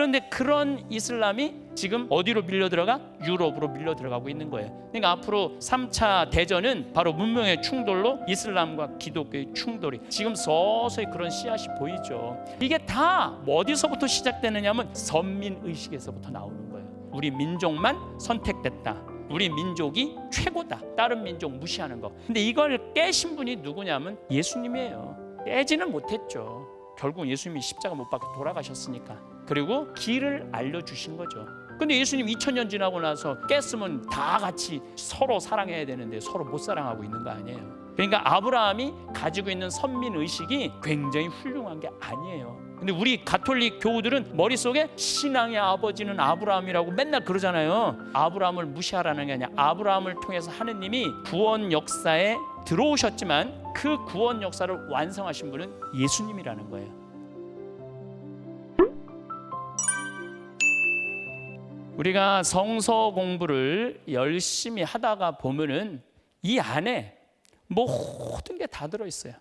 그런데 그런 이슬람이 지금 어디로 밀려 들어가? 유럽으로 밀려 들어가고 있는 거예요. 그러니까 앞으로 3차 대전은 바로 문명의 충돌로 이슬람과 기독교의 충돌이 지금 서서히 그런 씨앗이 보이죠. 이게 다 어디서부터 시작되느냐면 선민의식에서부터 나오는 거예요. 우리 민족만 선택됐다, 우리 민족이 최고다, 다른 민족 무시하는 거. 근데 이걸 깨신 분이 누구냐면 예수님이에요. 깨지는 못했죠. 결국 예수님이 십자가 못 박혀 돌아가셨으니까. 그리고 길을 알려주신 거죠. 근데 예수님 2000년 지나고 나서 깼으면 다 같이 서로 사랑해야 되는데 서로 못 사랑하고 있는 거 아니에요. 그러니까 아브라함이 가지고 있는 선민의식이 굉장히 훌륭한 게 아니에요. 근데 우리 가톨릭 교우들은 머릿속에 신앙의 아버지는 아브라함이라고 맨날 그러잖아요. 아브라함을 무시하라는 게 아니라 아브라함을 통해서 하느님이 구원 역사에 들어오셨지만 그 구원 역사를 완성하신 분은 예수님이라는 거예요. 우리가 성서 공부를 열심히 하다가 보면은 이 안에 모든 게 다 들어있어요.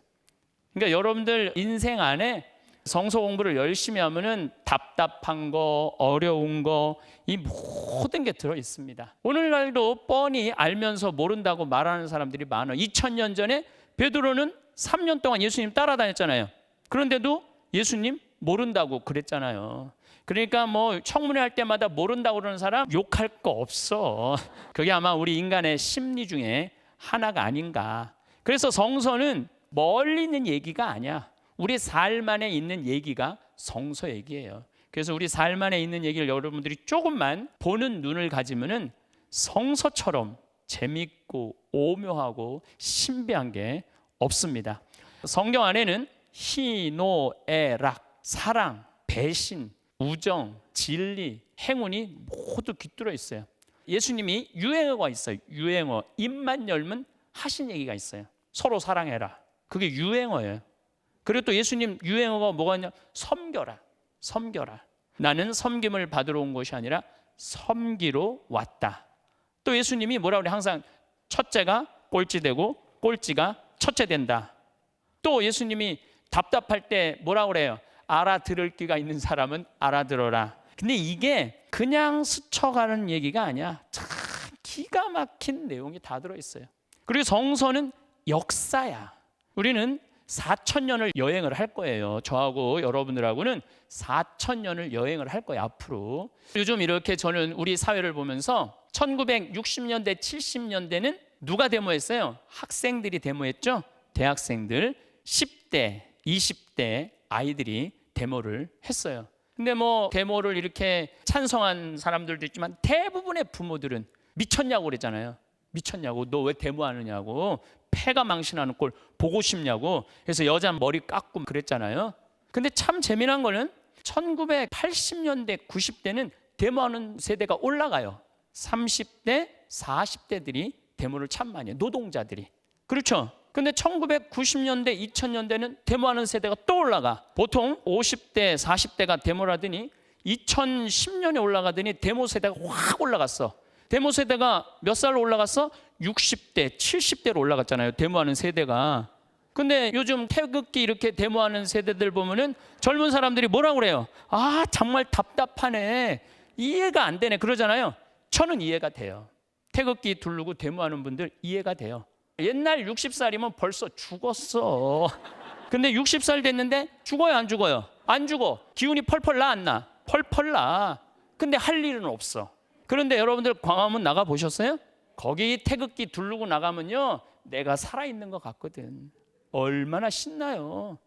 그러니까 여러분들 인생 안에 성서 공부를 열심히 하면은 답답한 거, 어려운 거, 이 모든 게 들어있습니다. 오늘날도 뻔히 알면서 모른다고 말하는 사람들이 많아요. 2000년 전에 베드로는 3년 동안 예수님 따라다녔잖아요. 그런데도 예수님 모른다고 그랬잖아요. 그러니까 뭐 청문회 할 때마다 모른다고 그러는 사람 욕할 거 없어. 그게 아마 우리 인간의 심리 중에 하나가 아닌가. 그래서 성서는 멀리 있는 얘기가 아니야. 우리 삶 안에 있는 얘기가 성서 얘기예요. 그래서 우리 삶 안에 있는 얘기를 여러분들이 조금만 보는 눈을 가지면은 성서처럼 재밌고 오묘하고 신비한 게 없습니다. 성경 안에는 희노애락, 사랑, 배신, 우정, 진리, 행운이 모두 깃들어 있어요. 예수님이 유행어가 있어요. 유행어. 입만 열면 하신 얘기가 있어요. 서로 사랑해라. 그게 유행어예요. 그리고 또 예수님 유행어가 뭐가 있냐? 섬겨라. 섬겨라. 나는 섬김을 받으러 온 것이 아니라 섬기러 왔다. 또 예수님이 뭐라고 그래? 항상 첫째가 꼴찌되고 꼴찌가 첫째 된다. 또 예수님이 답답할 때 뭐라고 그래요? 알아들을 귀가 있는 사람은 알아들어라. 근데 이게 그냥 스쳐가는 얘기가 아니야. 참 기가 막힌 내용이 다 들어있어요. 그리고 성서는 역사야. 우리는 4000년을 여행을 할 거예요. 저하고 여러분들하고는 4000년을 여행을 할 거예요. 앞으로. 요즘 이렇게 저는 우리 사회를 보면서 1960년대, 70년대는 누가 데모했어요? 학생들이 데모했죠. 대학생들, 10대, 20대 아이들이 데모를 했어요. 근데 뭐 데모를 이렇게 찬성한 사람들도 있지만 대부분의 부모들은 미쳤냐고 그랬잖아요. 미쳤냐고, 너 왜 데모하느냐고, 폐가 망신하는 꼴 보고 싶냐고. 그래서 여자 머리 깎고 그랬잖아요. 근데 참 재미난 거는 1980년대, 90대는 데모하는 세대가 올라가요. 30대, 40대들이 데모를 참 많이 해요. 노동자들이. 그렇죠? 근데 1990년대, 2000년대는 데모하는 세대가 또 올라가. 보통 50대, 40대가 데모를 하더니 2010년에 올라가더니 데모 세대가 확 올라갔어. 데모 세대가 몇 살로 올라갔어? 60대, 70대로 올라갔잖아요. 데모하는 세대가. 근데 요즘 태극기 이렇게 데모하는 세대들 보면은 젊은 사람들이 뭐라고 그래요? 아, 정말 답답하네. 이해가 안 되네. 그러잖아요. 저는 이해가 돼요. 태극기 두르고 데모하는 분들 이해가 돼요. 옛날 60살이면 벌써 죽었어. 근데 60살 됐는데 죽어요, 안 죽어요? 안 죽어. 기운이 펄펄 나, 안 나? 펄펄 나. 근데 할 일은 없어. 그런데 여러분들 광화문 나가 보셨어요? 거기 태극기 두르고 나가면요, 내가 살아있는 것 같거든. 얼마나 신나요.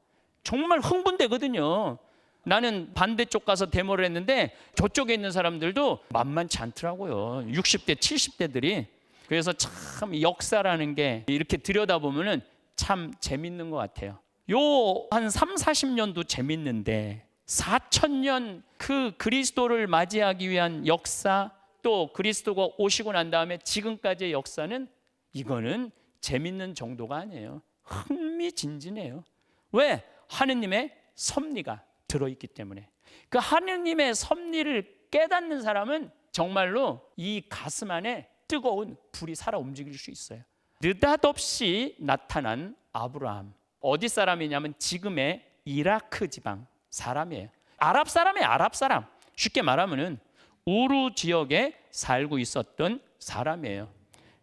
정말 흥분되거든요. 나는 반대쪽 가서 데모를 했는데 저쪽에 있는 사람들도 만만치 않더라고요. 60대, 70대들이. 그래서 참 역사라는 게 이렇게 들여다보면 참 재밌는 것 같아요. 요 한 3, 40년도 재밌는데 4000년 그 그리스도를 맞이하기 위한 역사, 또 그리스도가 오시고 난 다음에 지금까지의 역사는 이거는 재밌는 정도가 아니에요. 흥미진진해요. 왜? 하느님의 섭리가 들어있기 때문에. 그 하느님의 섭리를 깨닫는 사람은 정말로 이 가슴 안에 뜨거운 불이 살아 움직일 수 있어요. 느닷없이 나타난 아브라함. 어디 사람이냐면 지금의 이라크 지방 사람이에요. 아랍 사람이에요. 아랍 사람. 쉽게 말하면은 우루 지역에 살고 있었던 사람이에요.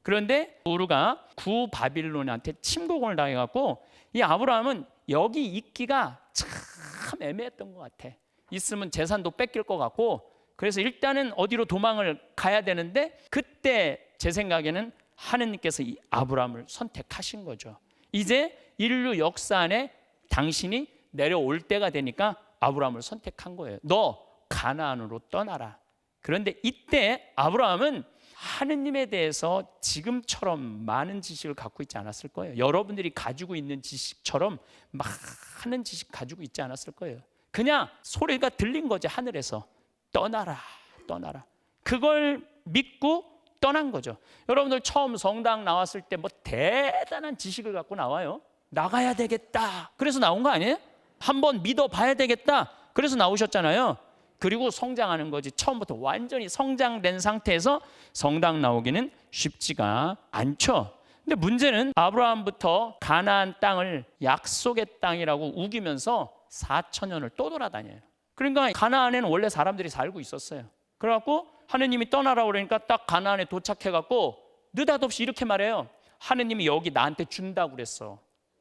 그런데 우루가 구바빌론한테 침공을 당해갖고 이 아브라함은 여기 있기가 참 애매했던 것 같아. 있으면 재산도 뺏길 것 같고, 그래서 일단은 어디로 도망을 가야 되는데, 그때 제 생각에는 하느님께서 이 아브라함을 선택하신 거죠. 이제 인류 역사 안에 당신이 내려올 때가 되니까 아브라함을 선택한 거예요. 너 가나안으로 떠나라. 그런데 이때 아브라함은 하느님에 대해서 지금처럼 많은 지식을 갖고 있지 않았을 거예요. 여러분들이 가지고 있는 지식처럼 많은 지식 가지고 있지 않았을 거예요. 그냥 소리가 들린 거지, 하늘에서. 떠나라, 떠나라. 그걸 믿고 떠난 거죠. 여러분들 처음 성당 나왔을 때 뭐 대단한 지식을 갖고 나와요. 나가야 되겠다, 그래서 나온 거 아니에요? 한번 믿어봐야 되겠다, 그래서 나오셨잖아요. 그리고 성장하는 거지. 처음부터 완전히 성장된 상태에서 성당 나오기는 쉽지가 않죠. 근데 문제는 아브라함부터 가나안 땅을 약속의 땅이라고 우기면서 4천년을 또 돌아다녀요. 그러니까 가나안에는 원래 사람들이 살고 있었어요. 그래갖고 하느님이 떠나라고 그러니까 딱 가나안에 도착해갖고 느닷없이 이렇게 말해요. 하느님이 여기 나한테 준다고 그랬어.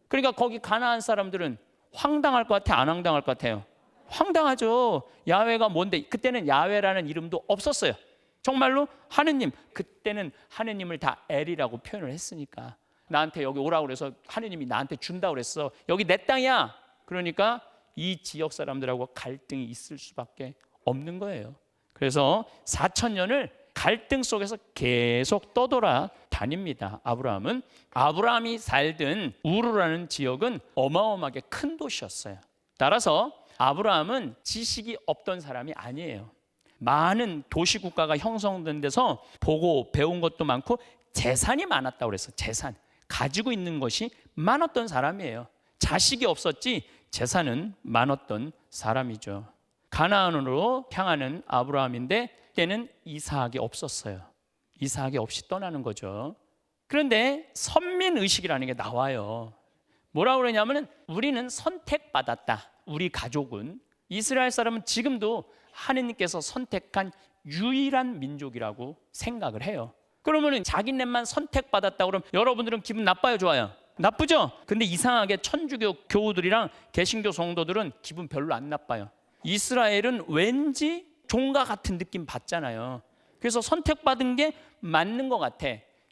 그러니까 거기 가나안 사람들은 황당할 것 같아, 안 황당할 것 같아요? 황당하죠. 야훼가 뭔데? 그때는 야훼라는 이름도 없었어요. 정말로 하느님, 그때는 하느님을 다 엘이라고 표현을 했으니까 나한테 여기 오라고 그래서 하느님이 나한테 준다고 그랬어. 여기 내 땅이야. 그러니까 이 지역 사람들하고 갈등이 있을 수밖에 없는 거예요. 그래서 4천년을 갈등 속에서 계속 떠돌아 다닙니다. 아브라함은. 아브라함이 살던 우르라는 지역은 어마어마하게 큰 도시였어요. 따라서 아브라함은 지식이 없던 사람이 아니에요. 많은 도시국가가 형성된 데서 보고 배운 것도 많고 재산이 많았다고 그랬어요. 재산, 가지고 있는 것이 많았던 사람이에요. 자식이 없었지 재산은 많았던 사람이죠. 가나안으로 향하는 아브라함인데 그때는 이삭이 없었어요. 이삭이 없이 떠나는 거죠. 그런데 선민의식이라는 게 나와요. 뭐라고 그러냐면 우리는 선택받았다. 우리 가족은, 이스라엘 사람은 지금도 하느님께서 선택한 유일한 민족이라고 생각을 해요. 그러면 자기네만 선택받았다 그러면 여러분들은 기분 나빠요, 좋아요? 나쁘죠? 근데 이상하게 천주교 교우들이랑 개신교 성도들은 기분 별로 안 나빠요. 이스라엘은 왠지 종과 같은 느낌 받잖아요. 그래서 선택받은 게 맞는 것 같아.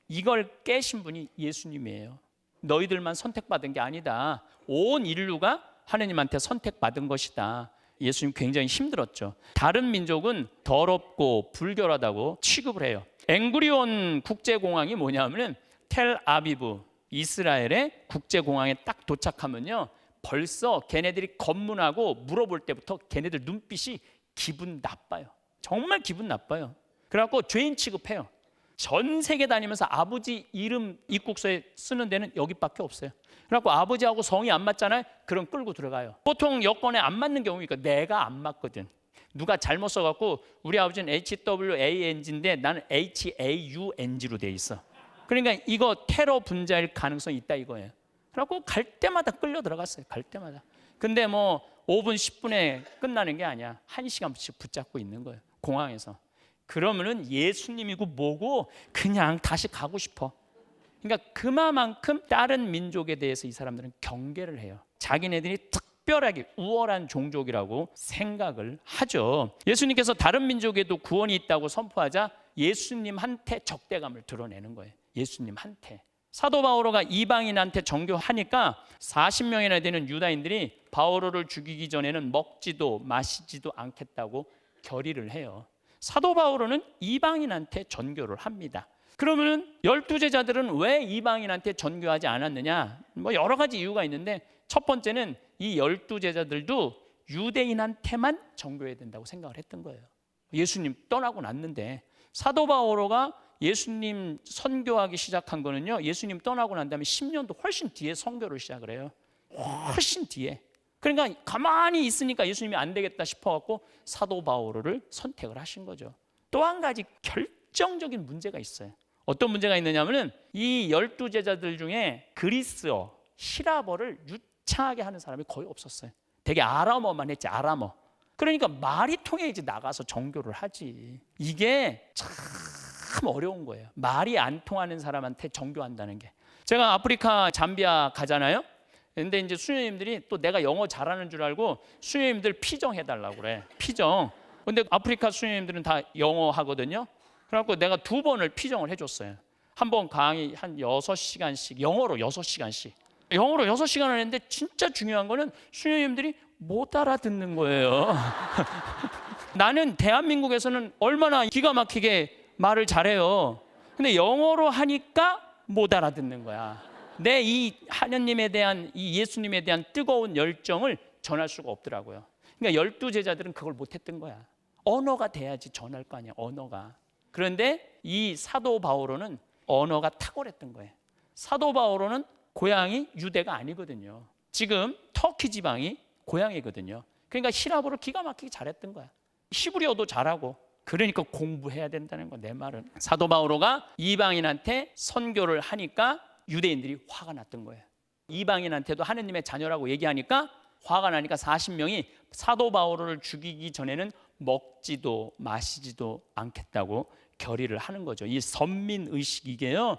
이걸 깨신 분이 예수님이에요. 너희들만 선택받은 게 아니다. 온 인류가 하느님한테 선택받은 것이다. 예수님 굉장히 힘들었죠. 다른 민족은 더럽고 불결하다고 취급을 해요. 엥구리온 국제공항이 뭐냐면 텔아비브, 이스라엘의 국제공항에 딱 도착하면요, 벌써 걔네들이 검문하고 물어볼 때부터 걔네들 눈빛이 기분 나빠요. 정말 기분 나빠요. 그래갖고 죄인 취급해요. 전 세계 다니면서 아버지 이름 입국서에 쓰는 데는 여기밖에 없어요. 그래갖고 아버지하고 성이 안 맞잖아요. 그럼 끌고 들어가요. 보통 여권에 안 맞는 경우니까 내가 안 맞거든. 누가 잘못 써갖고 우리 아버지는 HWANG인데 나는 HAUNG로 돼 있어. 그러니까 이거 테러 분자일 가능성이 있다 이거예요. 그래갖고 갈 때마다 끌려 들어갔어요. 갈 때마다. 근데 뭐 5분 10분에 끝나는 게 아니야. 1시간씩 붙잡고 있는 거예요, 공항에서. 그러면은 예수님이고 뭐고 그냥 다시 가고 싶어. 그러니까 그만큼 다른 민족에 대해서 이 사람들은 경계를 해요. 자기네들이 특별하게 우월한 종족이라고 생각을 하죠. 예수님께서 다른 민족에도 구원이 있다고 선포하자 예수님한테 적대감을 드러내는 거예요. 예수님한테. 사도 바오로가 이방인한테 전교하니까 40명이나 되는 유다인들이 바오로를 죽이기 전에는 먹지도 마시지도 않겠다고 결의를 해요. 사도 바오로는 이방인한테 전교를 합니다. 그러면은 12제자들은 왜 이방인한테 전교하지 않았느냐? 뭐 여러 가지 이유가 있는데 첫 번째는 이 12제자들도 유대인한테만 전교해야 된다고 생각을 했던 거예요. 예수님 떠나고 났는데 사도 바오로가 예수님 선교하기 시작한 거는요, 예수님 떠나고 난 다음에 10년도 훨씬 뒤에 선교를 시작을 해요. 훨씬 뒤에. 그러니까 가만히 있으니까 예수님이 안 되겠다 싶어갖고 사도 바오로를 선택을 하신 거죠. 또 한 가지 결정적인 문제가 있어요. 어떤 문제가 있느냐면은 이 12제자들 중에 그리스어, 히라버를 유창하게 하는 사람이 거의 없었어요. 되게 아람어만 했지, 아람어. 그러니까 말이 통해야지 나가서 정교를 하지. 이게 참 어려운 거예요. 말이 안 통하는 사람한테 정교한다는 게. 제가 아프리카 잠비아 가잖아요. 근데 이제 수녀님들이 또 내가 영어 잘하는 줄 알고 수녀님들 피정 해달라고 그래. 피정. 근데 아프리카 수녀님들은 다 영어 하거든요. 그래갖고 내가 2번을 피정을 해줬어요. 한 번 강의 한 6시간씩, 영어로 6시간씩. 영어로 6시간을 했는데 진짜 중요한 거는 수녀님들이 못 알아듣는 거예요. 나는 대한민국에서는 얼마나 기가 막히게 말을 잘해요. 근데 영어로 하니까 못 알아듣는 거야. 내 이 하느님에 대한, 이 예수님에 대한 뜨거운 열정을 전할 수가 없더라고요. 그러니까 12제자들은 그걸 못했던 거야. 언어가 돼야지 전할 거 아니야, 언어가. 그런데 이 사도 바오로는 언어가 탁월했던 거예요. 사도 바오로는 고향이 유대가 아니거든요. 지금 터키 지방이 고향이거든요. 그러니까 히라보를 기가 막히게 잘했던 거야. 히브리어도 잘하고. 그러니까 공부해야 된다는 거, 내 말은. 사도 바오로가 이방인한테 선교를 하니까 유대인들이 화가 났던 거예요. 이방인한테도 하느님의 자녀라고 얘기하니까 화가 나니까 40명이 사도 바오로를 죽이기 전에는 먹지도 마시지도 않겠다고 결의를 하는 거죠. 이 선민의식, 이게요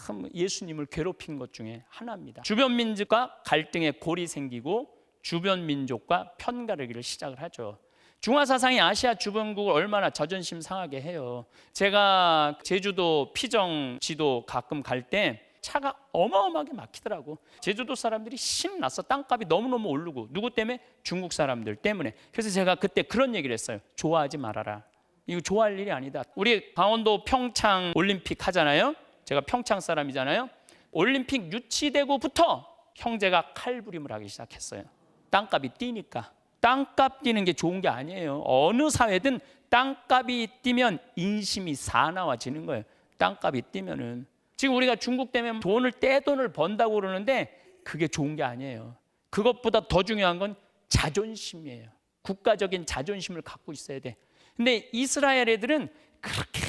참 예수님을 괴롭힌 것 중에 하나입니다. 주변 민족과 갈등의 골이 생기고 주변 민족과 편가르기를 시작을 하죠. 중화사상이 아시아 주변국을 얼마나 자존심 상하게 해요. 제가 제주도 피정지도 가끔 갈 때 차가 어마어마하게 막히더라고. 제주도 사람들이 신났어. 땅값이 너무너무 오르고. 누구 때문에? 중국 사람들 때문에. 그래서 제가 그때 그런 얘기를 했어요. 좋아하지 말아라. 이거 좋아할 일이 아니다. 우리 강원도 평창 올림픽 하잖아요. 제가 평창 사람이잖아요. 올림픽 유치되고부터 형제가 칼부림을 하기 시작했어요. 땅값이 뛰니까. 땅값 뛰는 게 좋은 게 아니에요. 어느 사회든 땅값이 뛰면 인심이 사나워지는 거예요. 땅값이 뛰면은. 지금 우리가 중국 때문에 떼돈을 번다고 그러는데 그게 좋은 게 아니에요. 그것보다 더 중요한 건 자존심이에요. 국가적인 자존심을 갖고 있어야 돼. 근데 이스라엘 애들은 그렇게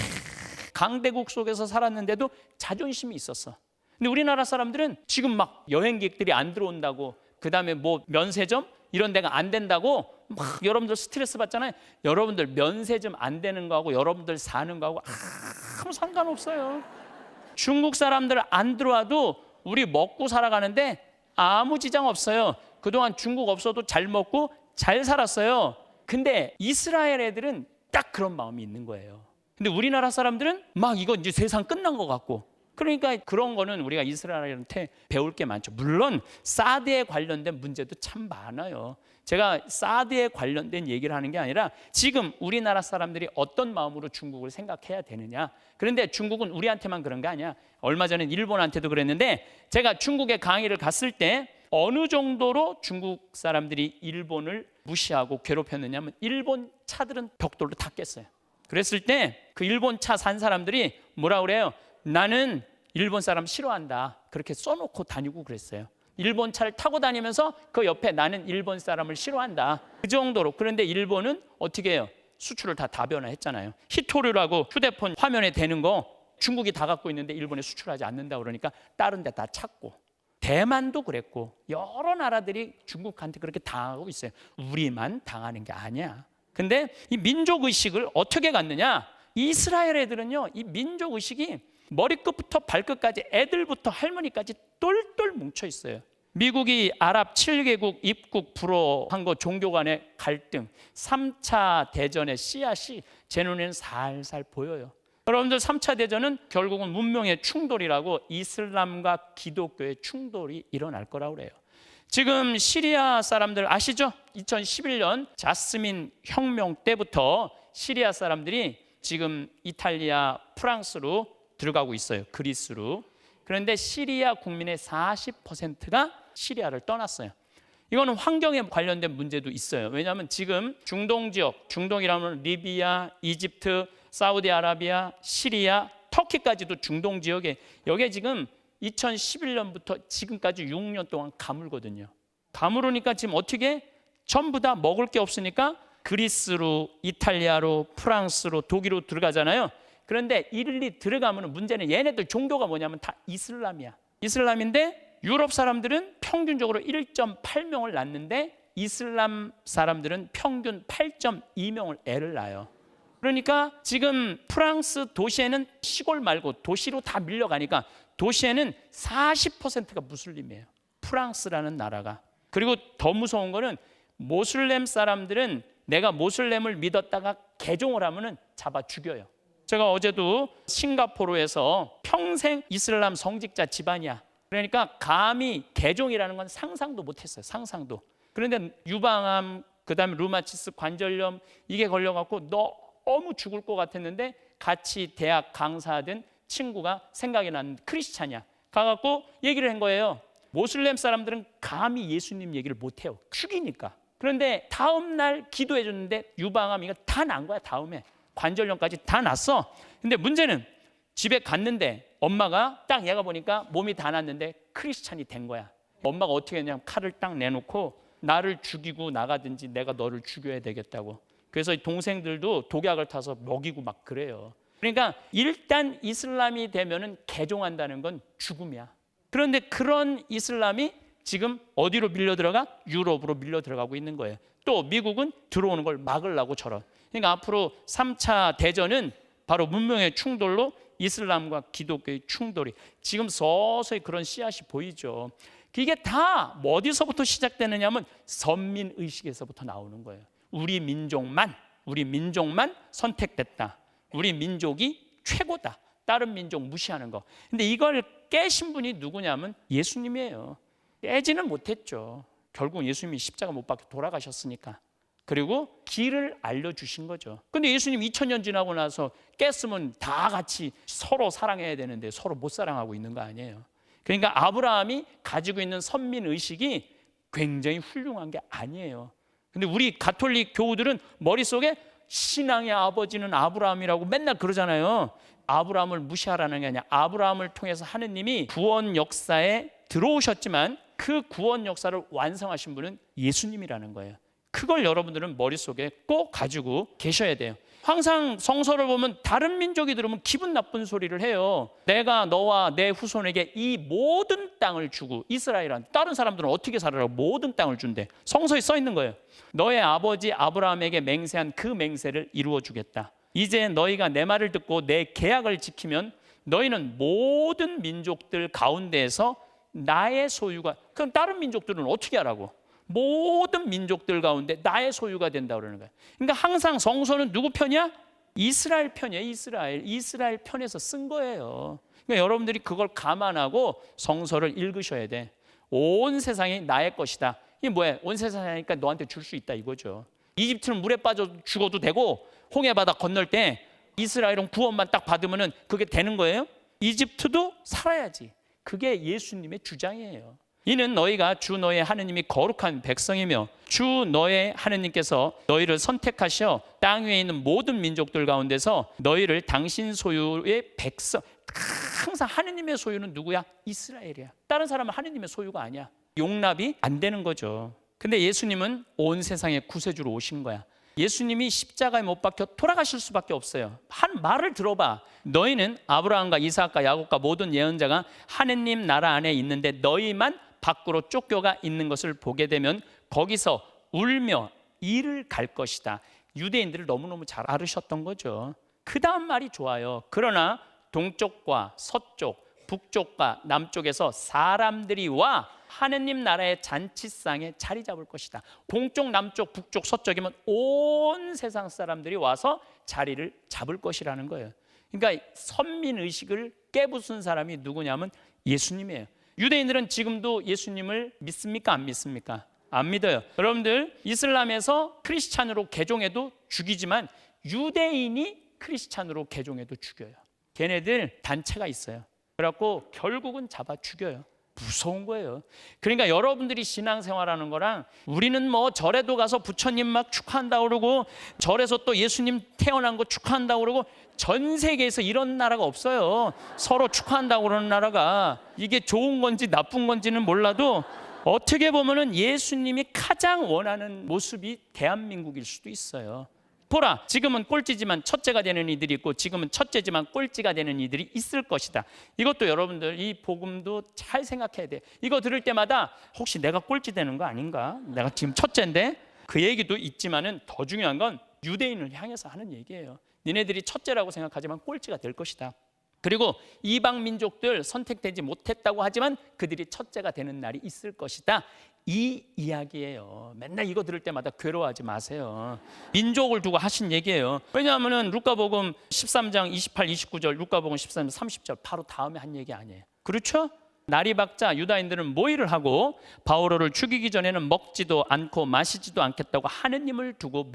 강대국 속에서 살았는데도 자존심이 있었어. 근데 우리나라 사람들은 지금 막 여행객들이 안 들어온다고, 그 다음에 뭐 면세점 이런 데가 안 된다고 막 여러분들 스트레스 받잖아요. 여러분들 면세점 안 되는 거하고 여러분들 사는 거하고 아무 상관없어요. 중국 사람들 안 들어와도 우리 먹고 살아가는데 아무 지장 없어요. 그동안 중국 없어도 잘 먹고 잘 살았어요. 근데 이스라엘 애들은 딱 그런 마음이 있는 거예요. 근데 우리나라 사람들은 막 이거 이제 세상 끝난 것 같고, 그러니까 그런 거는 우리가 이스라엘한테 배울 게 많죠. 물론 사드에 관련된 문제도 참 많아요. 제가 사드에 관련된 얘기를 하는 게 아니라 지금 우리나라 사람들이 어떤 마음으로 중국을 생각해야 되느냐. 그런데 중국은 우리한테만 그런 게 아니야. 얼마 전에 일본한테도 그랬는데, 제가 중국에 강의를 갔을 때 어느 정도로 중국 사람들이 일본을 무시하고 괴롭혔느냐면, 일본 차들은 벽돌로 다 깼어요. 그랬을 때 그 일본 차 산 사람들이 뭐라 그래요? 나는 일본 사람 싫어한다. 그렇게 써놓고 다니고 그랬어요. 일본 차를 타고 다니면서 그 옆에 나는 일본 사람을 싫어한다. 그 정도로. 그런데 일본은 어떻게 해요? 수출을 다 다변화했잖아요. 히토류라고 휴대폰 화면에 대는 거 중국이 다 갖고 있는데 일본에 수출하지 않는다 그러니까 다른 데 다 찾고. 대만도 그랬고 여러 나라들이 중국한테 그렇게 당하고 있어요. 우리만 당하는 게 아니야. 근데 이 민족의식을 어떻게 갖느냐? 이스라엘 애들은요, 이 민족의식이 머리끝부터 발끝까지, 애들부터 할머니까지 똘똘 뭉쳐 있어요. 미국이 아랍 7개국 입국 불허한 거, 종교 간의 갈등, 3차 대전의 씨앗이 제 눈에는 살살 보여요. 여러분들 3차 대전은 결국은 문명의 충돌이라고, 이슬람과 기독교의 충돌이 일어날 거라고 그래요. 지금 시리아 사람들 아시죠? 2011년 자스민 혁명 때부터 시리아 사람들이 지금 이탈리아, 프랑스로 들어가고 있어요. 그리스로. 그런데 시리아 국민의 40%가 시리아를 떠났어요. 이거는 환경에 관련된 문제도 있어요. 왜냐하면 지금 중동 지역, 중동이라면 리비아, 이집트, 사우디아라비아, 시리아, 터키까지도 중동 지역에, 여기에 지금 2011년부터 지금까지 6년 동안 가물거든요. 가물으니까 지금 어떻게 전부 다 먹을 게 없으니까 그리스로, 이탈리아로, 프랑스로, 독일로 들어가잖아요. 그런데 일일이 들어가면 문제는 얘네들 종교가 뭐냐면 다 이슬람이야. 이슬람인데 유럽 사람들은 평균적으로 1.8명을 낳는데 이슬람 사람들은 평균 8.2명을 애를 낳아요. 그러니까 지금 프랑스 도시에는 시골 말고 도시로 다 밀려가니까 도시에는 40%가 무슬림이에요. 프랑스라는 나라가. 그리고 더 무서운 거는 모슬렘 사람들은 내가 모슬렘을 믿었다가 개종을 하면은 잡아 죽여요. 제가 어제도 싱가포르에서 평생 이슬람 성직자 집안이야. 그러니까 감히 개종이라는 건 상상도 못했어요. 상상도. 그런데 유방암, 그다음에 루마티스 관절염 이게 걸려갖고 너무 죽을 것 같았는데 같이 대학 강사하던 친구가 생각이 나는 크리스찬이야. 가갖고 얘기를 한 거예요. 모슬렘 사람들은 감히 예수님 얘기를 못해요. 죽이니까. 그런데 다음 날 기도해 줬는데 유방암 이거 다 난 거야. 다음에 관절염까지 다 났어. 근데 문제는 집에 갔는데 엄마가 딱 얘가 보니까 몸이 다 났는데 크리스찬이 된 거야. 엄마가 어떻게 했냐면 칼을 딱 내놓고 나를 죽이고 나가든지 내가 너를 죽여야 되겠다고. 그래서 동생들도 독약을 타서 먹이고 막 그래요. 그러니까 일단 이슬람이 되면은 개종한다는 건 죽음이야. 그런데 그런 이슬람이 지금 어디로 밀려 들어가? 유럽으로 밀려 들어가고 있는 거예요. 또 미국은 들어오는 걸 막으려고 저런. 그러니까 앞으로 3차 대전은 바로 문명의 충돌로 이슬람과 기독교의 충돌이 지금 서서히 그런 씨앗이 보이죠. 이게 다 어디서부터 시작되느냐 하면 선민의식에서부터 나오는 거예요. 우리 민족만 선택됐다. 우리 민족이 최고다. 다른 민족 무시하는 거. 근데 이걸 깨신 분이 누구냐면 예수님이에요. 깨지는 못했죠. 결국 예수님이 십자가 못 박혀 돌아가셨으니까. 그리고 길을 알려주신 거죠. 근데 예수님 2000년 지나고 나서 깼으면 다 같이 서로 사랑해야 되는데 서로 못 사랑하고 있는 거 아니에요. 그러니까 아브라함이 가지고 있는 선민의식이 굉장히 훌륭한 게 아니에요. 근데 우리 가톨릭 교우들은 머릿속에 신앙의 아버지는 아브라함이라고 맨날 그러잖아요. 아브라함을 무시하라는 게 아니라 아브라함을 통해서 하느님이 구원 역사에 들어오셨지만 그 구원 역사를 완성하신 분은 예수님이라는 거예요. 그걸 여러분들은 머릿속에 꼭 가지고 계셔야 돼요. 항상 성서를 보면 다른 민족이 들으면 기분 나쁜 소리를 해요. 내가 너와 내 후손에게 이 모든 땅을 주고, 이스라엘한테 다른 사람들은 어떻게 살아라고 모든 땅을 준대. 성서에 써 있는 거예요. 너의 아버지 아브라함에게 맹세한 그 맹세를 이루어 주겠다. 이제 너희가 내 말을 듣고 내 계약을 지키면 너희는 모든 민족들 가운데에서 나의 소유가. 그럼 다른 민족들은 어떻게 하라고? 모든 민족들 가운데 나의 소유가 된다 그러는 거예요. 그러니까 항상 성서는 누구 편이야? 이스라엘 편이에요. 이스라엘 편에서 쓴 거예요. 그러니까 여러분들이 그걸 감안하고 성서를 읽으셔야 돼. 온 세상이 나의 것이다. 이게 뭐야? 온 세상이니까 너한테 줄 수 있다 이거죠. 이집트는 물에 빠져 죽어도 되고 홍해 바다 건널 때 이스라엘은 구원만 딱 받으면은 그게 되는 거예요? 이집트도 살아야지. 그게 예수님의 주장이에요. 이는 너희가 주 너의 하느님이 거룩한 백성이며 주 너의 하느님께서 너희를 선택하셔 땅 위에 있는 모든 민족들 가운데서 너희를 당신 소유의 백성. 항상 하느님의 소유는 누구야? 이스라엘이야. 다른 사람은 하느님의 소유가 아니야. 용납이 안 되는 거죠. 근데 예수님은 온 세상의 구세주로 오신 거야. 예수님이 십자가에 못 박혀 돌아가실 수밖에 없어요. 한 말을 들어봐. 너희는 아브라함과 이삭과 야곱과 모든 예언자가 하느님 나라 안에 있는데 너희만 밖으로 쫓겨가 있는 것을 보게 되면 거기서 울며 이를 갈 것이다. 유대인들을 너무너무 잘 알으셨던 거죠. 그 다음 말이 좋아요. 그러나 동쪽과 서쪽, 북쪽과 남쪽에서 사람들이 와 하느님 나라의 잔치상에 자리 잡을 것이다. 동쪽, 남쪽, 북쪽, 서쪽이면 온 세상 사람들이 와서 자리를 잡을 것이라는 거예요. 그러니까 선민의식을 깨부순 사람이 누구냐면 예수님이에요. 유대인들은 지금도 예수님을 믿습니까? 안 믿습니까? 안 믿어요. 여러분들 이슬람에서 크리스찬으로 개종해도 죽이지만 유대인이 크리스찬으로 개종해도 죽여요. 걔네들 단체가 있어요. 그래갖고 결국은 잡아 죽여요. 무서운 거예요. 그러니까 여러분들이 신앙생활하는 거랑 우리는 뭐 절에도 가서 부처님 막 축하한다고 그러고 절에서 또 예수님 태어난 거 축하한다고 그러고 전 세계에서 이런 나라가 없어요. 서로 축하한다고 그러는 나라가. 이게 좋은 건지 나쁜 건지는 몰라도 어떻게 보면은 예수님이 가장 원하는 모습이 대한민국일 수도 있어요. 보라, 지금은 꼴찌지만 첫째가 되는 이들이 있고 지금은 첫째지만 꼴찌가 되는 이들이 있을 것이다. 이것도 여러분들 이 복음도 잘 생각해야 돼. 이거 들을 때마다 혹시 내가 꼴찌 되는 거 아닌가? 내가 지금 첫째인데? 그 얘기도 있지만은 더 중요한 건 유대인을 향해서 하는 얘기예요. 니네들이 첫째라고 생각하지만 꼴찌가 될 것이다. 그리고 이방 민족들 선택되지 못했다고 하지만 그들이 첫째가 되는 날이 있을 것이다. 이 이야기예요. 맨날 이거 들을 때마다 괴로워하지 마세요. 민족을 두고 하신 얘기예요. 왜냐하면 루카복음 13장 28, 29절, 루카복음 13장 30절 바로 다음에 한 얘기 아니에요. 그렇죠? 날이 밝자 유다인들은 모의를 하고 바오로를 죽이기 전에는 먹지도 않고 마시지도 않겠다고 하느님을 두고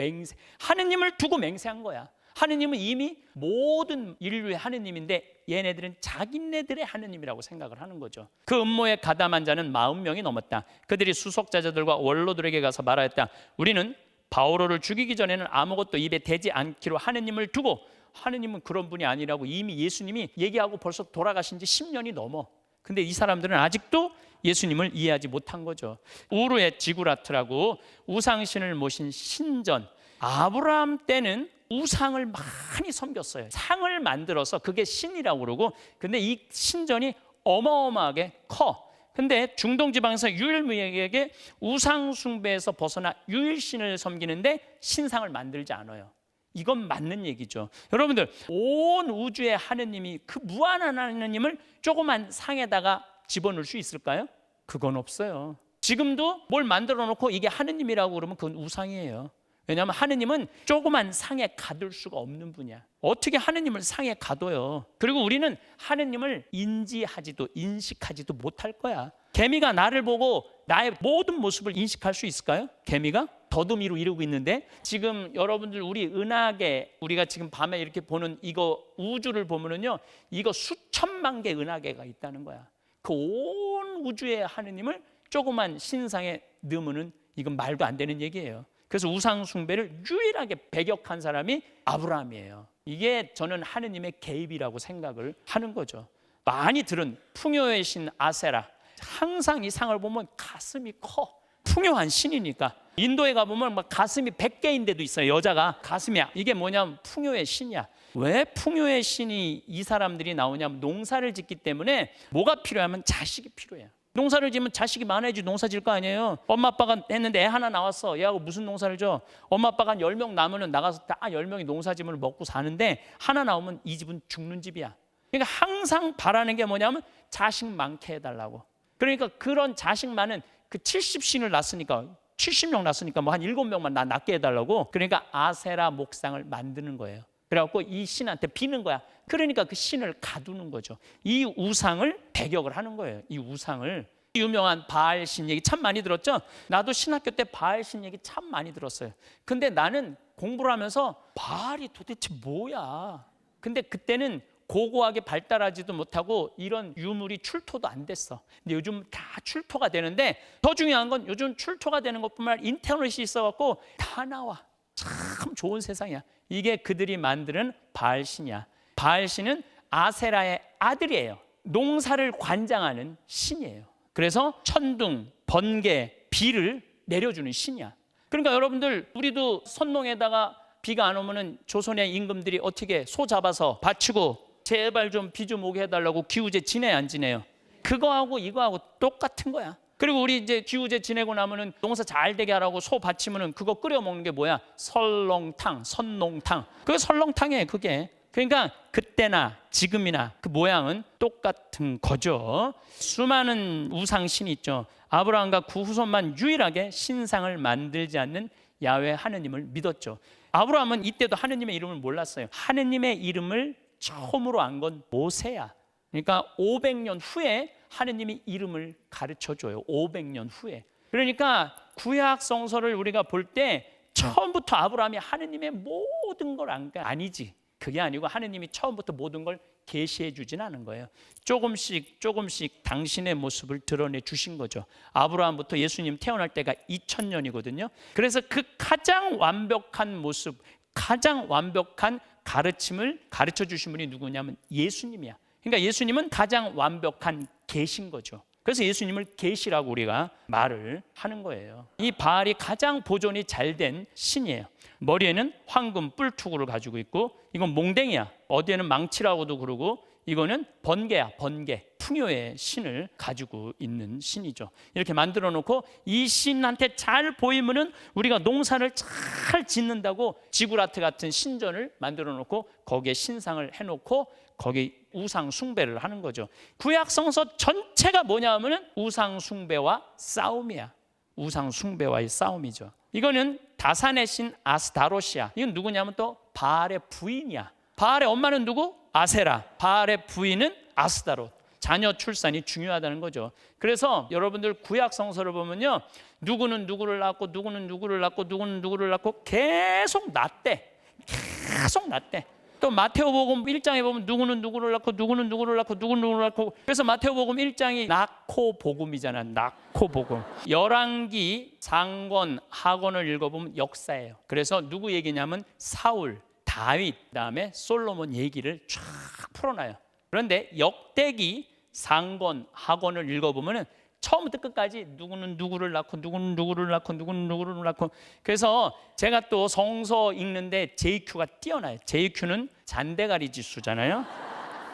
맹세한 거야. 하느님은 이미 모든 인류의 하느님인데 얘네들은 자기네들의 하느님이라고 생각을 하는 거죠. 그 음모에 가담한 자는 40명이 넘었다. 그들이 수석자들과 원로들에게 가서 말하였다. 우리는 바오로를 죽이기 전에는 아무것도 입에 대지 않기로 하느님을 두고, 하느님은 그런 분이 아니라고 이미 예수님이 얘기하고 벌써 돌아가신 지 10년이 넘어. 근데 이 사람들은 아직도 예수님을 이해하지 못한 거죠. 우르의 지구라트라고 우상신을 모신 신전, 아브라함 때는 우상을 많이 섬겼어요. 상을 만들어서 그게 신이라고 그러고, 근데 이 신전이 어마어마하게 커. 근데 중동 지방에서 유일무이하게 우상 숭배에서 벗어나 유일신을 섬기는데 신상을 만들지 않아요. 이건 맞는 얘기죠. 여러분들, 온 우주의 하느님이, 그 무한한 하느님을 조그만 상에다가 집어넣을 수 있을까요? 그건 없어요. 지금도 뭘 만들어 놓고 이게 하느님이라고 그러면 그건 우상이에요. 왜냐하면 하느님은 조그만 상에 가둘 수가 없는 분이야. 어떻게 하느님을 상에 가둬요? 그리고 우리는 하느님을 인지하지도 인식하지도 못할 거야. 개미가 나를 보고 나의 모든 모습을 인식할 수 있을까요? 개미가 더듬이로 이러고 있는데, 지금 여러분들 우리 은하계, 우리가 지금 밤에 이렇게 보는 이거 우주를 보면은요, 이거 수천만 개 은하계가 있다는 거야. 그 온 우주의 하느님을 조그만 신상에 넣으면은 이건 말도 안 되는 얘기예요. 그래서 우상 숭배를 유일하게 배격한 사람이 아브라함이에요. 이게 저는 하느님의 개입이라고 생각을 하는 거죠. 많이 들은 풍요의 신 아세라, 항상 이 상을 보면 가슴이 커. 풍요한 신이니까. 인도에 가보면 막 가슴이 100개인데도 있어요. 여자가 가슴이. 이게 뭐냐면 풍요의 신이야. 왜 풍요의 신이 이 사람들이 나오냐면, 농사를 짓기 때문에 뭐가 필요하면 자식이 필요해요. 농사를 지으면 자식이 많아야지 농사 질 거 아니에요. 엄마 아빠가 했는데 애 하나 나왔어. 얘하고 무슨 농사를 져? 엄마 아빠가 한 10명 나면은 나가서 다 10명이 농사 지으면 먹고 사는데, 하나 나오면 이 집은 죽는 집이야. 그러니까 항상 바라는 게 뭐냐면 자식 많게 해달라고. 그러니까 그런 자식 많은 그 70신을 낳았으니까, 70명 낳았으니까 뭐 한 7명만 나 낳게 해달라고. 그러니까 아세라 목상을 만드는 거예요. 그래갖고 이 신한테 비는 거야. 그러니까 그 신을 가두는 거죠. 이 우상을 배격을 하는 거예요. 이 우상을. 유명한 바알 신 얘기 참 많이 들었죠? 나도 신학교 때 바알 신 얘기 참 많이 들었어요. 근데 나는 공부를 하면서 바알이 도대체 뭐야? 근데 그때는 고고하게 발달하지도 못하고 이런 유물이 출토도 안 됐어. 근데 요즘 다 출토가 되는데, 더 중요한 건 요즘 출토가 되는 것뿐만 아니라 인터넷이 있어갖고 다 나와. 참 좋은 세상이야. 이게 그들이 만드는 바알신이야. 바알신은 아세라의 아들이에요. 농사를 관장하는 신이에요. 그래서 천둥, 번개, 비를 내려주는 신이야. 그러니까 여러분들, 우리도 선농에다가 비가 안 오면은 조선의 임금들이 어떻게 소 잡아서 바치고 제발 좀 비 좀 오게 해달라고 기우제 지내요, 안 지내요? 그거하고 이거하고 똑같은 거야. 그리고 우리 이제 기우제 지내고 나면은 농사 잘 되게 하라고 소 바치면은 그거 끓여 먹는 게 뭐야? 설렁탕, 선농탕. 그게 설렁탕이에요, 그게. 그러니까 그때나 지금이나 그 모양은 똑같은 거죠. 수많은 우상신이 있죠. 아브라함과 그 후손만 유일하게 신상을 만들지 않는 야훼 하느님을 믿었죠. 아브라함은 이때도 하느님의 이름을 몰랐어요. 하느님의 이름을 처음으로 안 건 모세야. 그러니까 500년 후에 하느님이 이름을 가르쳐줘요. 500년 후에. 그러니까 구약 성서를 우리가 볼 때 처음부터 아브라함이 하느님의 모든 걸 안 게 아니지. 그게 아니고 하느님이 처음부터 모든 걸 계시해 주진 않은 거예요. 조금씩 조금씩 당신의 모습을 드러내 주신 거죠. 아브라함부터 예수님 태어날 때가 2000년이거든요. 그래서 그 가장 완벽한 모습, 가장 완벽한 가르침을 가르쳐 주신 분이 누구냐면 예수님이야. 그러니까 예수님은 가장 완벽한 계신 거죠. 그래서 예수님을 계시라고 우리가 말을 하는 거예요. 이 바알이 가장 보존이 잘 된 신이에요. 머리에는 황금 뿔투구를 가지고 있고, 이건 몽댕이야. 어디에는 망치라고도 그러고, 이거는 번개야, 번개. 풍요의 신을 가지고 있는 신이죠. 이렇게 만들어 놓고 이 신한테 잘 보이면은 우리가 농사를 잘 짓는다고 지구라트 같은 신전을 만들어 놓고 거기에 신상을 해놓고 거기 우상 숭배를 하는 거죠. 구약 성서 전체가 뭐냐 하면은 우상 숭배와 싸움이야. 우상 숭배와의 싸움이죠. 이거는 다산의 신 아스타롯이야. 이건 누구냐면 또 바알의 부인이야. 바알의 엄마는 누구? 아세라. 바알의 부인은 아스타롯. 자녀 출산이 중요하다는 거죠. 그래서 여러분들 구약 성서를 보면요, 누구는 누구를 낳고 누구는 누구를 낳고 누구는 누구를 낳고 계속 낳대. 계속 낳대. 또 마태오복음 1장에 보면 누구는 누구를 낳고 누구는 누구를 낳고 누구는 누구를 낳고, 그래서 마태오복음 1장이 낳고 복음이잖아. 낳고 복음. 열왕기, 상권, 하권을 읽어보면 역사예요. 그래서 누구 얘기냐면 사울, 다윗, 그다음에 솔로몬 얘기를 쫙 풀어놔요. 그런데 역대기, 상권, 하권을 읽어보면 처음부터 끝까지 누구는 누구를 낳고 누구는 누구를 낳고 누구는 누구를 낳고. 그래서 제가 또 성서 읽는데 JQ가 뛰어나요. JQ는 잔대가리 지수잖아요.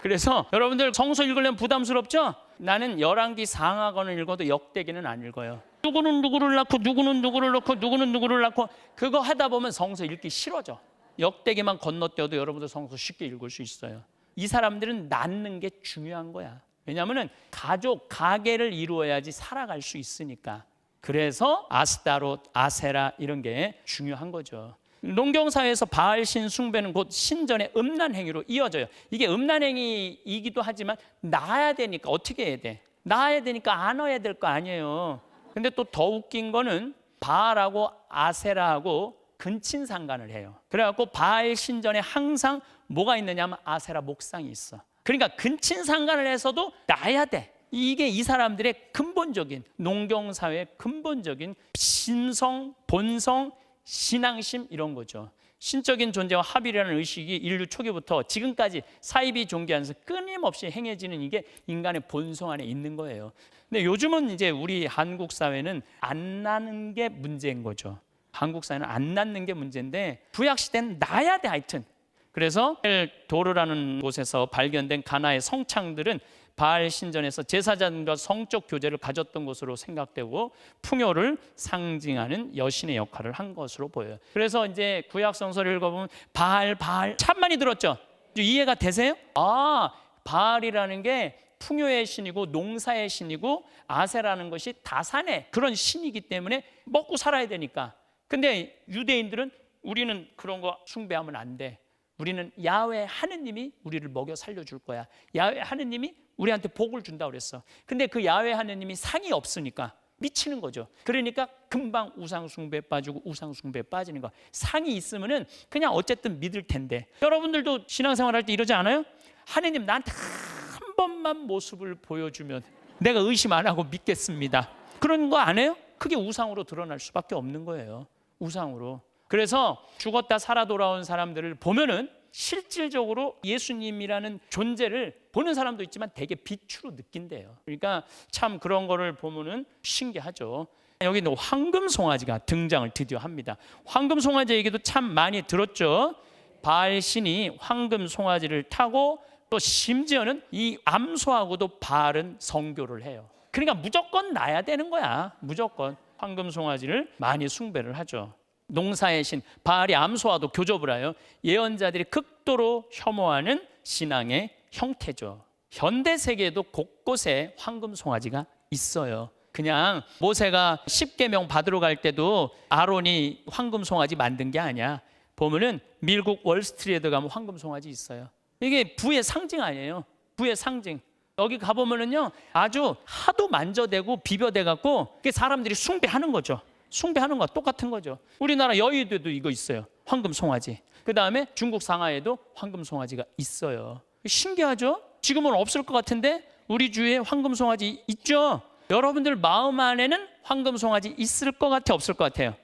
그래서 여러분들 성서 읽으려면 부담스럽죠? 나는 열왕기, 상하권을 읽어도 역대기는 안 읽어요. 누구는 누구를 낳고 누구는 누구를 낳고 누구는 누구를 낳고, 그거 하다 보면 성서 읽기 싫어져. 역대기만 건너뛰어도 여러분들 성서 쉽게 읽을 수 있어요. 이 사람들은 낳는 게 중요한 거야. 왜냐하면 가족, 가계를 이루어야지 살아갈 수 있으니까. 그래서 아스타롯, 아세라 이런 게 중요한 거죠. 농경사회에서 바알신 숭배는 곧 신전의 음란 행위로 이어져요. 이게 음란 행위이기도 하지만 낳아야 되니까 어떻게 해야 돼? 낳아야 되니까 안아야 될 거 아니에요. 근데 또 더 웃긴 거는 바알하고 아세라하고 근친상간을 해요. 그래갖고 바알 신전에 항상 뭐가 있느냐면 아세라 목상이 있어. 그러니까 근친상간을 해서도 낳아야 돼. 이게 이 사람들의 근본적인, 농경사회의 근본적인 신성, 본성, 신앙심 이런 거죠. 신적인 존재와 합이라는 의식이 인류 초기부터 지금까지 사이비 종교하면서 끊임없이 행해지는 이게 인간의 본성 안에 있는 거예요. 근데 요즘은 이제 우리 한국 사회는 안 낳는 게 문제인 거죠. 한국 사회는 안 낳는 게 문제인데 구약 시대는 낳아야 돼. 하여튼 그래서 도르라는 곳에서 발견된 가나의 성창들은 바알 신전에서 제사장과 성적 교제를 가졌던 것으로 생각되고 풍요를 상징하는 여신의 역할을 한 것으로 보여요. 그래서 이제 구약 성서를 읽어보면 바알 참 많이 들었죠. 이해가 되세요? 아, 바알이라는 게 풍요의 신이고 농사의 신이고 아세라는 것이 다산의 그런 신이기 때문에 먹고 살아야 되니까. 근데 유대인들은 우리는 그런 거 숭배하면 안 돼. 우리는 야훼 하느님이 우리를 먹여 살려줄 거야. 야훼 하느님이 우리한테 복을 준다고 그랬어. 근데 그 야훼 하느님이 상이 없으니까 미치는 거죠. 그러니까 금방 우상숭배에 빠지고 우상숭배에 빠지는 거. 상이 있으면은 그냥 어쨌든 믿을 텐데. 여러분들도 신앙생활 할 때 이러지 않아요? 하느님 나한테 한 번만 모습을 보여주면 내가 의심 안 하고 믿겠습니다. 그런 거 안 해요? 그게 우상으로 드러날 수밖에 없는 거예요. 우상으로. 그래서 죽었다 살아 돌아온 사람들을 보면은 실질적으로 예수님이라는 존재를 보는 사람도 있지만 되게 빛으로 느낀대요. 그러니까 참 그런 거를 보면은 신기하죠. 여기 황금 송아지가 등장을 드디어 합니다. 황금 송아지 얘기도 참 많이 들었죠. 바알 신이 황금 송아지를 타고 또 심지어는 이 암소하고도 바알은 성교를 해요. 그러니까 무조건 나야 되는 거야. 무조건 황금 송아지를 많이 숭배를 하죠. 농사의 신 바알이 암소와도 교접을 하여 예언자들이 극도로 혐오하는 신앙의 형태죠. 현대 세계에도 곳곳에 황금 송아지가 있어요. 그냥 모세가 10계명 받으러 갈 때도 아론이 황금 송아지 만든 게 아니야. 보면은 미국 월스트리트에 가면 황금 송아지 있어요. 이게 부의 상징 아니에요. 부의 상징. 여기 가보면은요 아주 하도 만져대고 비벼대 갖고 사람들이 숭배하는 거죠. 숭배하는 거와 똑같은 거죠. 우리나라 여의도에도 이거 있어요. 황금 송아지. 그 다음에 중국 상하이에도 황금 송아지가 있어요. 신기하죠? 지금은 없을 것 같은데 우리 주위에 황금 송아지 있죠? 여러분들 마음 안에는 황금 송아지 있을 것 같아, 없을 것 같아요?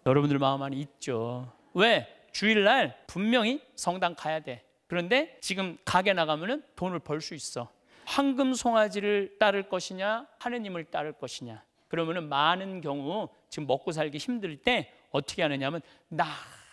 여러분들 마음 안에 있죠. 왜? 주일날 분명히 성당 가야 돼. 그런데 지금 가게 나가면은 돈을 벌 수 있어. 황금 송아지를 따를 것이냐 하느님을 따를 것이냐. 그러면은 많은 경우 지금 먹고 살기 힘들 때 어떻게 하느냐면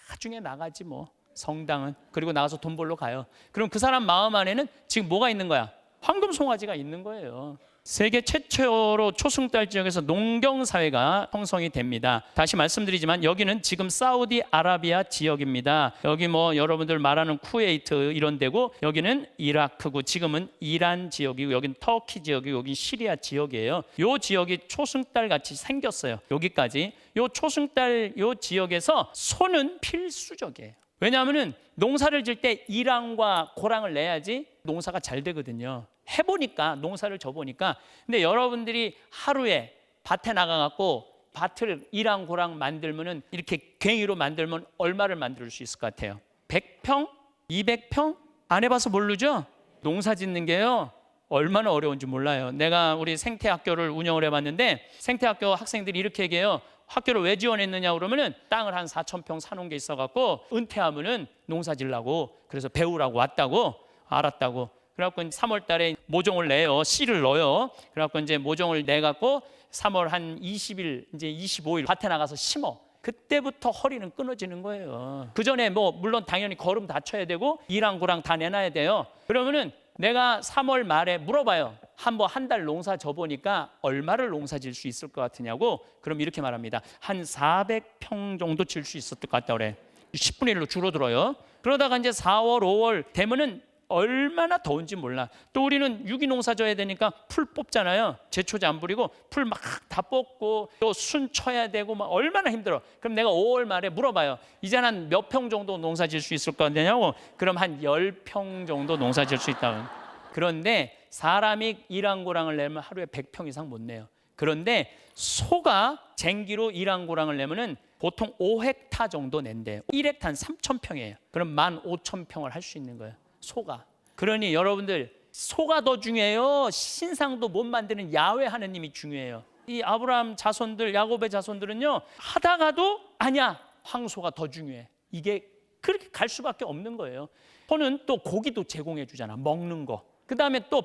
나중에 나가지 뭐. 성당은. 그리고 나가서 돈 벌러 가요. 그럼 그 사람 마음 안에는 지금 뭐가 있는 거야? 황금 송아지가 있는 거예요. 세계 최초로 초승달 지역에서 농경사회가 형성이 됩니다. 다시 말씀드리지만 여기는 지금 사우디아라비아 지역입니다. 여기 뭐 여러분들 말하는 쿠웨이트 이런 데고, 여기는 이라크고, 지금은 이란 지역이고, 여기는 터키 지역이고, 여기 시리아 지역이에요. 요 지역이 초승달 같이 생겼어요. 여기까지. 요 초승달 요 지역에서 소는 필수적이에요. 왜냐하면 농사를 질 때 이랑과 고랑을 내야지 농사가 잘 되거든요. 해보니까, 농사를 져보니까. 근데 여러분들이 하루에 밭에 나가갖고 밭을 이랑 고랑 만들면은, 이렇게 괭이로 만들면 얼마를 만들 수 있을 것 같아요? 100평? 200평? 안 해봐서 모르죠? 농사 짓는 게요 얼마나 어려운지 몰라요. 내가 우리 생태학교를 운영을 해봤는데, 생태학교 학생들이 이렇게 얘기해요. 학교를 왜 지원했느냐 그러면은 땅을 한 4,000평 사놓은 게 있어갖고 은퇴하면은 농사 지려고, 그래서 배우라고 왔다고, 알았다고. 그래갖고 3월 달에 모종을 내요. 씨를 넣어요. 그래갖고 이제 모종을 내갖고 3월 한 20일, 이제 25일 밭에 나가서 심어. 그때부터 허리는 끊어지는 거예요. 그 전에 뭐 물론 당연히 거름 다 쳐야 되고 이랑 고랑 다 내놔야 돼요. 그러면은 내가 3월 말에 물어봐요. 한 달 농사 져보니까 얼마를 농사 질 수 있을 것 같으냐고. 그럼 이렇게 말합니다. 한 400평 정도 질 수 있었을 것 같다 그래. 10분의 1로 줄어들어요. 그러다가 이제 4월, 5월 되면은 얼마나 더운지 몰라. 또 우리는 유기농사 져야 되니까 풀 뽑잖아요. 제초제 안 부리고 풀 막 다 뽑고 또 순 쳐야 되고 막 얼마나 힘들어. 그럼 내가 5월 말에 물어봐요. 이제 한 몇 평 정도 농사 질 수 있을 것 같냐고. 그럼 한 10평 정도 농사 질 수 있다고. 그런데 사람이 이랑고랑을 내면 하루에 100평 이상 못 내요. 그런데 소가 쟁기로 이랑고랑을 내면은 보통 5헥타 정도 낸대요. 1헥타 한 3,000평이에요. 그럼 15,000평을 할 수 있는 거예요. 소가. 그러니 여러분들, 소가 더 중요해요? 신상도 못 만드는 야훼 하느님이 중요해요? 이 아브라함 자손들, 야곱의 자손들은요, 하다가도 아니야, 황소가 더 중요해. 이게 그렇게 갈 수밖에 없는 거예요. 소는 또 고기도 제공해 주잖아, 먹는 거. 그 다음에 또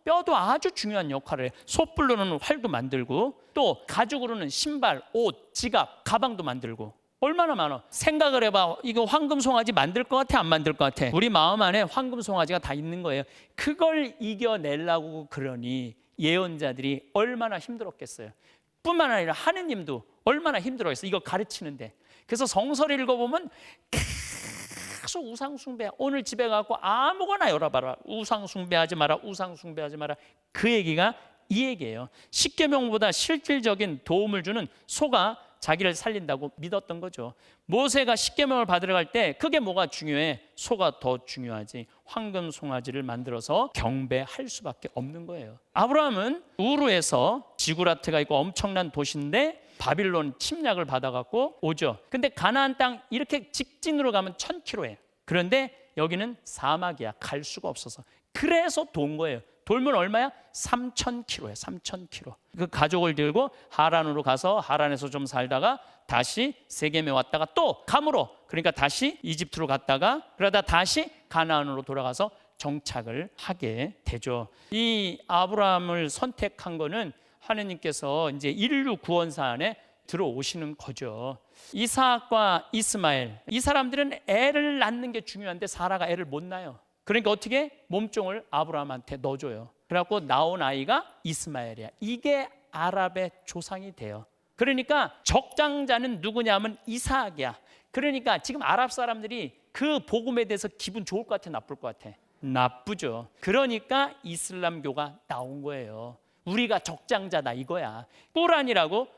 뼈도 아주 중요한 역할을 해. 소뿔로는 활도 만들고, 또 가죽으로는 신발, 옷, 지갑, 가방도 만들고. 얼마나 많아. 생각을 해봐. 이거 황금송아지 만들 것 같아, 안 만들 것 같아? 우리 마음 안에 황금송아지가 다 있는 거예요. 그걸 이겨내려고 그러니 예언자들이 얼마나 힘들었겠어요. 뿐만 아니라 하느님도 얼마나 힘들어했어요. 이거 가르치는데. 그래서 성서를 읽어보면 계속 우상숭배. 오늘 집에 가고 아무거나 열어봐라. 우상숭배하지 마라, 우상숭배하지 마라. 그 얘기가 이 얘기예요. 십계명보다 실질적인 도움을 주는 소가 자기를 살린다고 믿었던 거죠. 모세가 십계명을 받으러 갈 때 그게 뭐가 중요해? 소가 더 중요하지. 황금 송아지를 만들어서 경배할 수밖에 없는 거예요. 아브라함은 우르에서, 지구라트가 있고 엄청난 도시인데 바빌론 침략을 받아갖고 오죠. 근데 가나안 땅 이렇게 직진으로 가면 1,000km예요. 그런데 여기는 사막이야. 갈 수가 없어서. 그래서 돈 거예요. 돌면 얼마야? 3,000km예요. 3,000km. 그 가족을 들고 하란으로 가서 하란에서 좀 살다가 다시 세겜에 왔다가 또 감으로, 그러니까 다시 이집트로 갔다가 그러다 다시 가나안으로 돌아가서 정착을 하게 되죠. 이 아브라함을 선택한 거는 하느님께서 이제 인류 구원사 안에 들어오시는 거죠. 이삭과 이스마엘, 이 사람들은 애를 낳는 게 중요한데 사라가 애를 못 낳아요. 그러니까 어떻게? 몸종을 아브라함한테 넣어줘요. 그래갖고 나온 아이가 이스마엘이야. 이게 아랍의 조상이 돼요. 그러니까 적장자는 누구냐면 이삭이야. 그러니까 지금 아랍 사람들이 그 복음에 대해서 기분 좋을 것 같아, 나쁠 것 같아? 나쁘죠. 그러니까 이슬람교가 나온 거예요. 우리가 적장자다 이거야. 코란이라고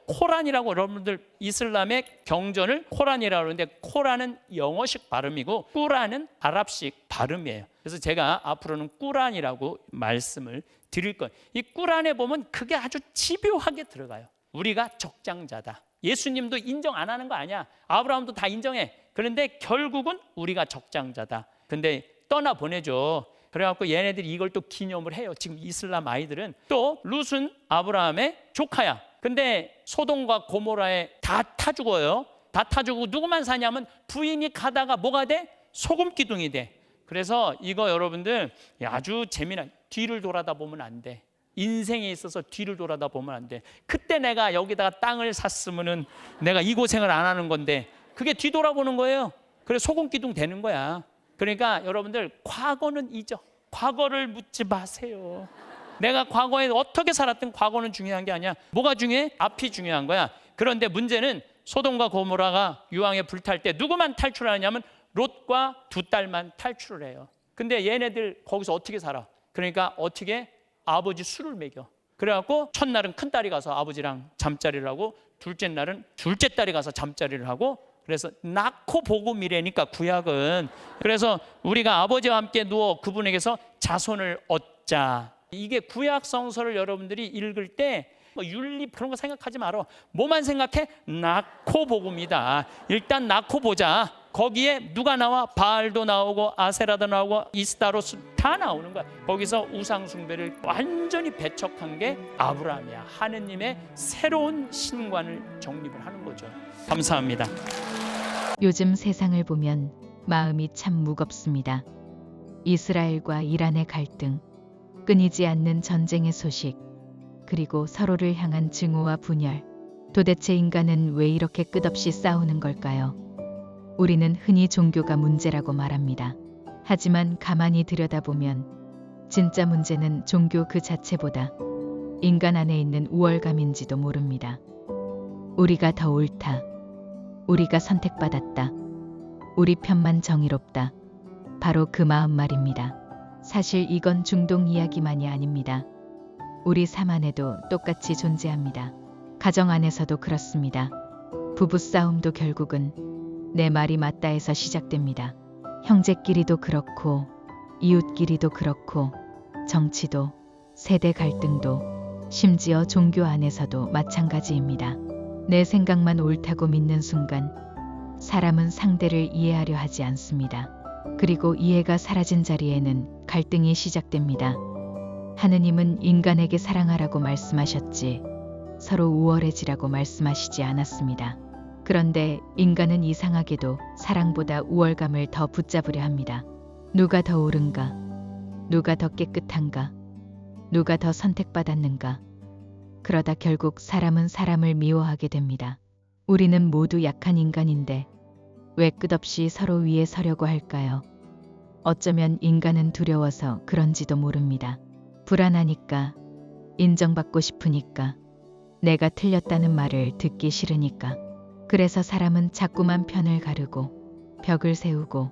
여러분들 이슬람의 경전을 코란이라고 하는데, 코란은 영어식 발음이고 꾸란은 아랍식 발음이에요. 그래서 제가 앞으로는 꾸란이라고 말씀을 드릴 거예요. 이 꾸란에 보면 그게 아주 집요하게 들어가요. 우리가 적장자다. 예수님도 인정 안 하는 거 아니야. 아브라함도 다 인정해. 그런데 결국은 우리가 적장자다. 근데 떠나보내죠. 그래갖고 얘네들이 이걸 또 기념을 해요. 지금 이슬람 아이들은. 또 룻은 아브라함의 조카야. 근데 소돔과 고모라에 다 타 죽어요. 다 타 죽고 누구만 사냐면 부인이 가다가 뭐가 돼? 소금 기둥이 돼. 그래서 이거 여러분들 아주 재미난, 뒤를 돌아다 보면 안 돼. 인생에 있어서 뒤를 돌아다 보면 안 돼. 그때 내가 여기다가 땅을 샀으면은 내가 이 고생을 안 하는 건데 그게 뒤돌아보는 거예요. 그래서 소금기둥 되는 거야. 그러니까 여러분들 과거는 잊어. 과거를 묻지 마세요. 내가 과거에 어떻게 살았든 과거는 중요한 게 아니야. 뭐가 중요해? 앞이 중요한 거야. 그런데 문제는 소돔과 고모라가 유황에 불탈 때 누구만 탈출하냐면 롯과 두 딸만 탈출을 해요. 근데 얘네들 거기서 어떻게 살아? 그러니까 어떻게? 아버지 술을 먹여. 그래갖고 첫날은 큰딸이 가서 아버지랑 잠자리를 하고, 둘째 날은 둘째 딸이 가서 잠자리를 하고, 그래서 낳고 보고 미래니까 구약은. 그래서 우리가 아버지와 함께 누워 그분에게서 자손을 얻자. 이게 구약 성서를 여러분들이 읽을 때 뭐 윤리 그런 거 생각하지 말어. 뭐만 생각해? 낳고 복음이다. 일단 낳고 보자. 거기에 누가 나와? 바알도 나오고 아세라도 나오고 이스타로스 다 나오는 거야. 거기서 우상 숭배를 완전히 배척한 게 아브라함이야. 하느님의 새로운 신관을 정립을 하는 거죠. 감사합니다. 요즘 세상을 보면 마음이 참 무겁습니다. 이스라엘과 이란의 갈등, 끊이지 않는 전쟁의 소식, 그리고 서로를 향한 증오와 분열. 도대체 인간은 왜 이렇게 끝없이 싸우는 걸까요? 우리는 흔히 종교가 문제라고 말합니다. 하지만 가만히 들여다보면 진짜 문제는 종교 그 자체보다 인간 안에 있는 우월감인지도 모릅니다. 우리가 더 옳다. 우리가 선택받았다. 우리 편만 정의롭다. 바로 그 마음 말입니다. 사실 이건 중동 이야기만이 아닙니다. 우리 삶 안에도 똑같이 존재합니다. 가정 안에서도 그렇습니다. 부부싸움도 결국은 내 말이 맞다에서 시작됩니다. 형제끼리도 그렇고, 이웃끼리도 그렇고, 정치도, 세대 갈등도, 심지어 종교 안에서도 마찬가지입니다. 내 생각만 옳다고 믿는 순간 사람은 상대를 이해하려 하지 않습니다. 그리고 이해가 사라진 자리에는 갈등이 시작됩니다. 하느님은 인간에게 사랑하라고 말씀하셨지 서로 우월해지라고 말씀하시지 않았습니다. 그런데 인간은 이상하게도 사랑보다 우월감을 더 붙잡으려 합니다. 누가 더 옳은가? 누가 더 깨끗한가? 누가 더 선택받았는가? 그러다 결국 사람은 사람을 미워하게 됩니다. 우리는 모두 약한 인간인데 왜 끝없이 서로 위에 서려고 할까요? 어쩌면 인간은 두려워서 그런지도 모릅니다. 불안하니까, 인정받고 싶으니까, 내가 틀렸다는 말을 듣기 싫으니까. 그래서 사람은 자꾸만 편을 가르고 벽을 세우고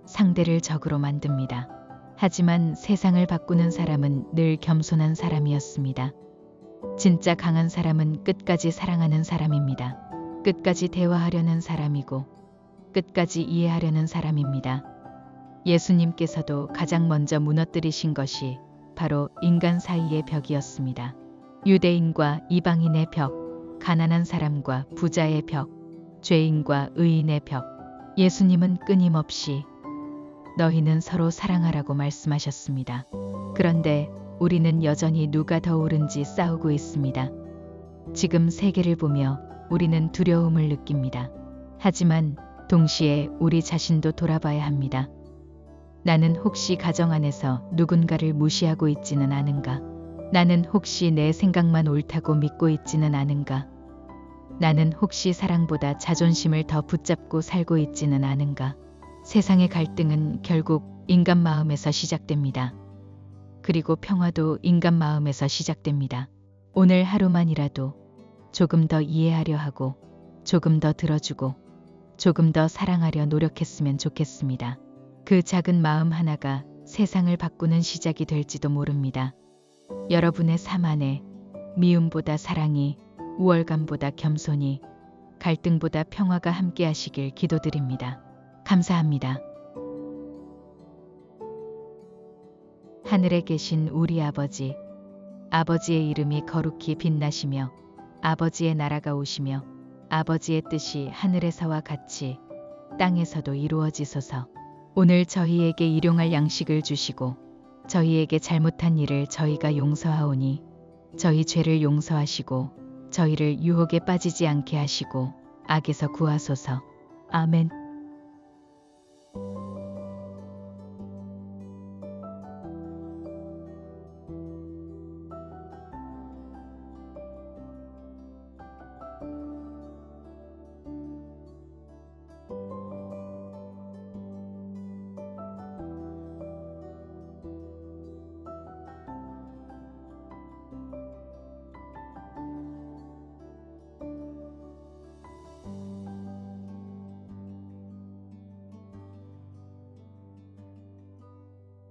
상대를 적으로 만듭니다. 하지만 세상을 바꾸는 사람은 늘 겸손한 사람이었습니다. 진짜 강한 사람은 끝까지 사랑하는 사람입니다. 끝까지 대화하려는 사람이고 끝까지 이해하려는 사람입니다. 예수님께서도 가장 먼저 무너뜨리신 것이 바로 인간 사이의 벽이었습니다. 유대인과 이방인의 벽, 가난한 사람과 부자의 벽, 죄인과 의인의 벽. 예수님은 끊임없이 너희는 서로 사랑하라고 말씀하셨습니다. 그런데 우리는 여전히 누가 더 옳은지 싸우고 있습니다. 지금 세계를 보며 우리는 두려움을 느낍니다. 하지만 동시에 우리 자신도 돌아봐야 합니다. 나는 혹시 가정 안에서 누군가를 무시하고 있지는 않은가? 나는 혹시 내 생각만 옳다고 믿고 있지는 않은가? 나는 혹시 사랑보다 자존심을 더 붙잡고 살고 있지는 않은가? 세상의 갈등은 결국 인간 마음에서 시작됩니다. 그리고 평화도 인간 마음에서 시작됩니다. 오늘 하루만이라도 조금 더 이해하려 하고 조금 더 들어주고 조금 더 사랑하려 노력했으면 좋겠습니다. 그 작은 마음 하나가 세상을 바꾸는 시작이 될지도 모릅니다. 여러분의 삶 안에 미움보다 사랑이, 우월감보다 겸손이, 갈등보다 평화가 함께 하시길 기도드립니다. 감사합니다. 하늘에 계신 우리 아버지, 아버지의 이름이 거룩히 빛나시며 아버지의 나라가 오시며 아버지의 뜻이 하늘에서와 같이 땅에서도 이루어지소서. 오늘 저희에게 일용할 양식을 주시고 저희에게 잘못한 일을 저희가 용서하오니 저희 죄를 용서하시고 저희를 유혹에 빠지지 않게 하시고 악에서 구하소서. 아멘.